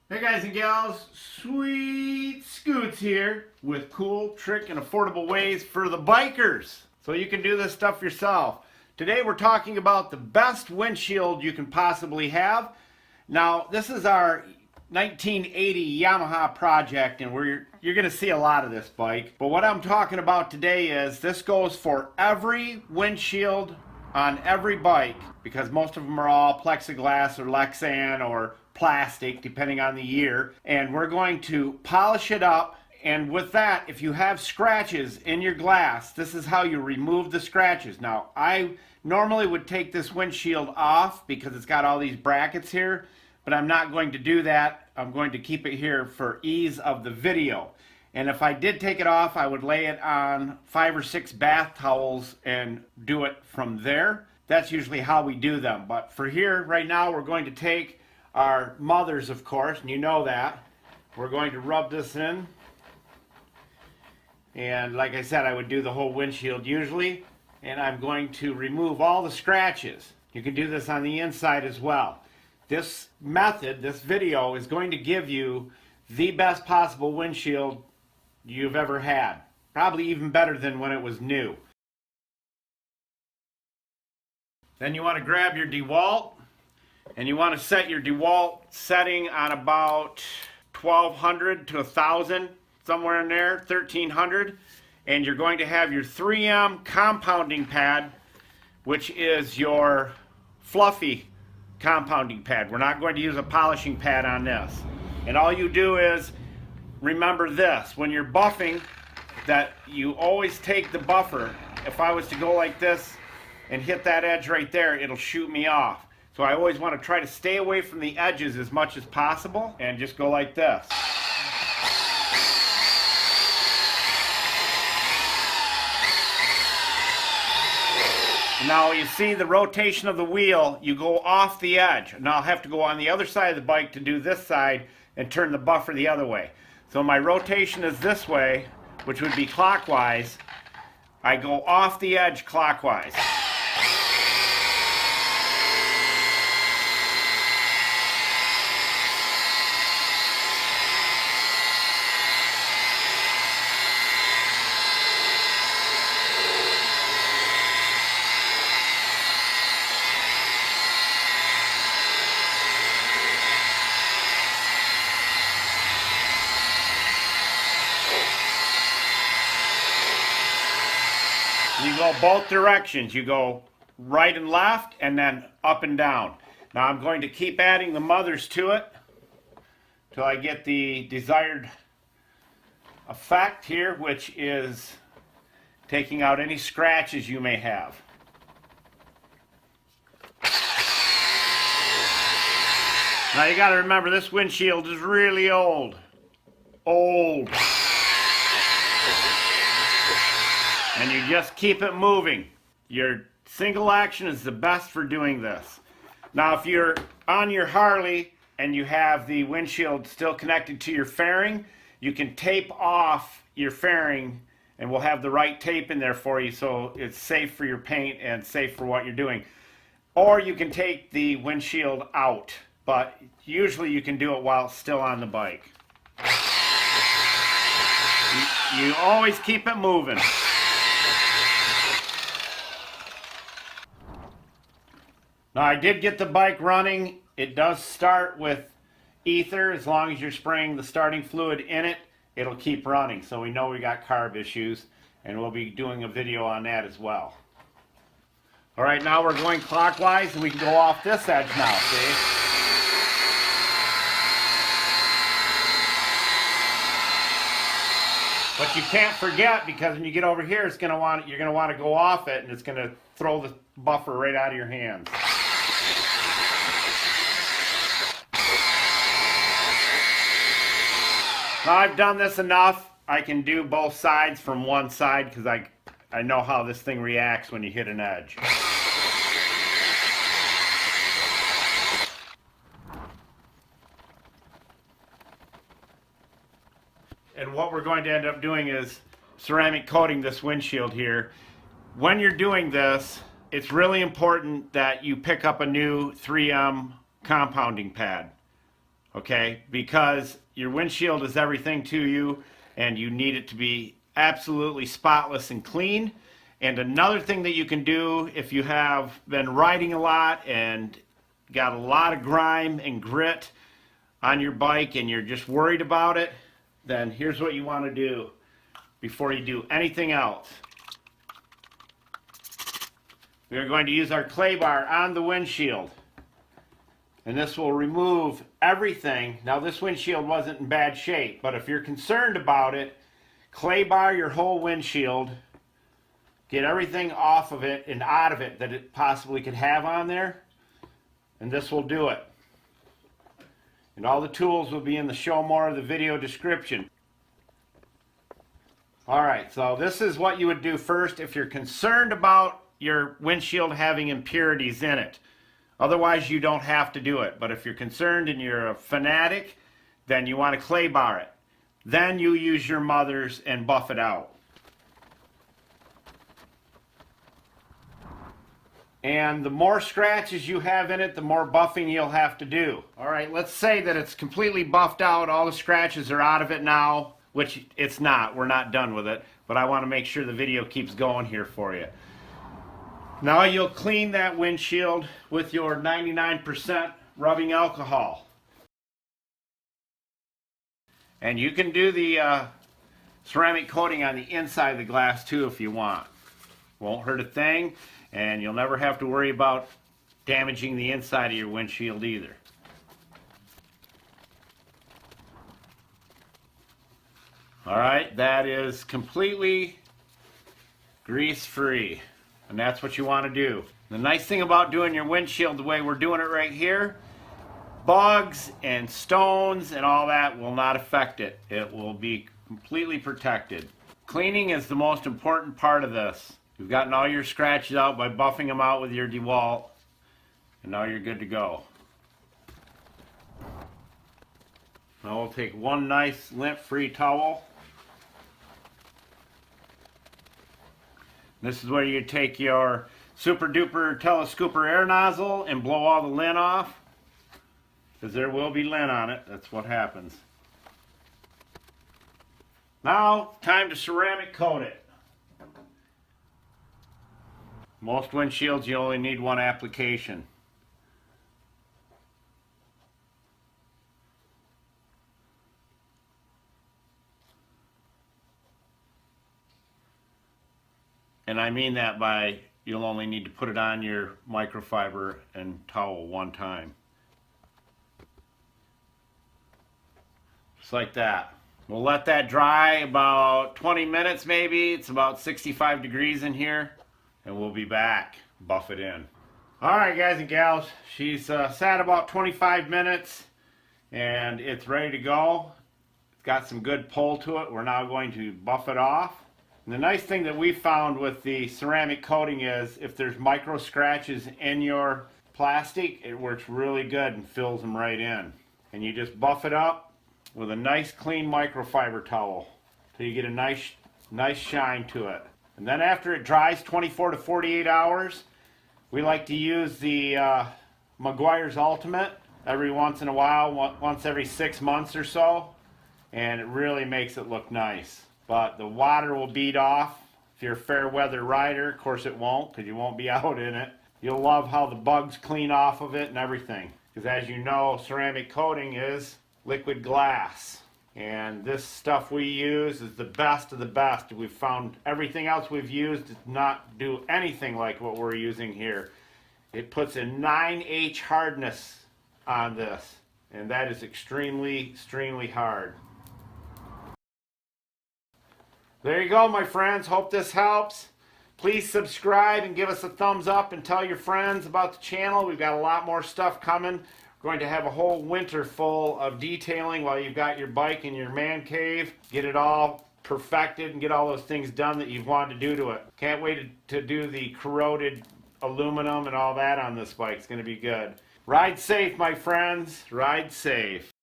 Hey guys and gals, Sweet Scoots here with cool, trick, and affordable ways for the bikers. So you can do this stuff yourself. Today we're talking about the best windshield you can possibly have. Now this is our 1980 Yamaha project and you're going to see a lot of this bike. But what I'm talking about today is this goes for every windshield on every bike, because most of them are all plexiglass or Lexan or plastic depending on the year, and we're going to polish it up. And with that, if you have scratches in your glass, this is how you remove the scratches. Now I normally would take this windshield off because it's got all these brackets here, but I'm not going to do that. I'm going to keep it here for ease of the video. And if I did take it off, I would lay it on 5 or 6 bath towels and do it from there. That's usually how we do them. But for here, right now, we're going to take our mothers, of course, and you know that. We're going to rub this in. And like I said, I would do the whole windshield usually. And I'm going to remove all the scratches. You can do this on the inside as well. This method, this video, is going to give you the best possible windshield you've ever had. Probably even better than when it was new. Then you want to grab your DeWalt, and you want to set your DeWalt setting on about 1200 to 1000, somewhere in there, 1300. And you're going to have your 3M compounding pad, which is your fluffy compounding pad. We're not going to use a polishing pad on this. And all you do is remember this: when you're buffing, that you always take the buffer. If I was to go like this and hit that edge right there, it'll shoot me off. So I always want to try to stay away from the edges as much as possible and just go like this. Now you see the rotation of the wheel, you go off the edge. Now I'll have to go on the other side of the bike to do this side and turn the buffer the other way. So my rotation is this way, which would be clockwise. I go off the edge clockwise. You go both directions. You go right and left and then up and down. Now I'm going to keep adding the mothers to it till I get the desired effect here, which is taking out any scratches you may have. Now you got to remember, this windshield is really old. And you just keep it moving. Your single action is the best for doing this. Now if you're on your Harley and you have the windshield still connected to your fairing, you can tape off your fairing, and we'll have the right tape in there for you so it's safe for your paint and safe for what you're doing. Or you can take the windshield out, but usually you can do it while it's still on the bike. You always keep it moving. Now I did get the bike running. It does start with ether. As long as you're spraying the starting fluid in it, it'll keep running. So we know we got carb issues, and we'll be doing a video on that as well. All right, now we're going clockwise, and we can go off this edge now, see? But you can't forget, because when you get over here, you're going to want to go off it, and it's going to throw the buffer right out of your hands. Now I've done this enough. I can do both sides from one side because I know how this thing reacts when you hit an edge. And what we're going to end up doing is ceramic coating this windshield here. When you're doing this, it's really important that you pick up a new 3M compounding pad. okay? Because your windshield is everything to you, and you need it to be absolutely spotless and clean. And another thing that you can do if you have been riding a lot and got a lot of grime and grit on your bike and you're just worried about it, then here's what you want to do before you do anything else. We are going to use our clay bar on the windshield, and this will remove everything. Now, this windshield wasn't in bad shape, but if you're concerned about it, clay bar your whole windshield, get everything off of it and out of it that it possibly could have on there, and this will do it. And all the tools will be in the show more of the video description. Alright, so this is what you would do first if you're concerned about your windshield having impurities in it. Otherwise, you don't have to do it. But if you're concerned and you're a fanatic, then you want to clay bar it. Then you use your mothers and buff it out. And the more scratches you have in it, the more buffing you'll have to do. Alright, let's say that it's completely buffed out, all the scratches are out of it now, which it's not, we're not done with it, but I want to make sure the video keeps going here for you. Now you'll clean that windshield with your 99% rubbing alcohol. And you can do the ceramic coating on the inside of the glass too if you want. Won't hurt a thing, and you'll never have to worry about damaging the inside of your windshield either. Alright, that is completely grease-free. And that's what you want to do. The nice thing about doing your windshield the way we're doing it right here, bugs and stones and all that will not affect it. It will be completely protected. Cleaning is the most important part of this. You've gotten all your scratches out by buffing them out with your DeWalt, and now you're good to go. Now we'll take one nice lint-free towel. This is where you take your super duper telescooper air nozzle and blow all the lint off, because there will be lint on it. That's what happens. Now, time to ceramic coat it. Most windshields you only need one application. And I mean that by you'll only need to put it on your microfiber and towel one time. Just like that. We'll let that dry about 20 minutes maybe. It's about 65 degrees in here. And we'll be back. Buff it in. Alright guys and gals, she's sat about 25 minutes and it's ready to go. It's got some good pull to it. We're now going to buff it off. And the nice thing that we found with the ceramic coating is if there's micro scratches in your plastic, it works really good and fills them right in. And you just buff it up with a nice clean microfiber towel so you get a nice shine to it. And then after it dries 24 to 48 hours, we like to use the Meguiar's Ultimate every once in a while, once every 6 months or so, and it really makes it look nice. But the water will bead off. If you're a fair weather rider, of course it won't, because you won't be out in it. You'll love how the bugs clean off of it and everything. Because as you know, ceramic coating is liquid glass. And this stuff we use is the best of the best. We've found everything else we've used does not do anything like what we're using here. It puts a 9H hardness on this. And that is extremely, extremely hard. There you go, my friends. Hope this helps. Please subscribe and give us a thumbs up and tell your friends about the channel. We've got a lot more stuff coming. We're going to have a whole winter full of detailing while you've got your bike in your man cave. Get it all perfected and get all those things done that you've wanted to do to it. Can't wait to do the corroded aluminum and all that on this bike. It's going to be good. Ride safe, my friends. Ride safe.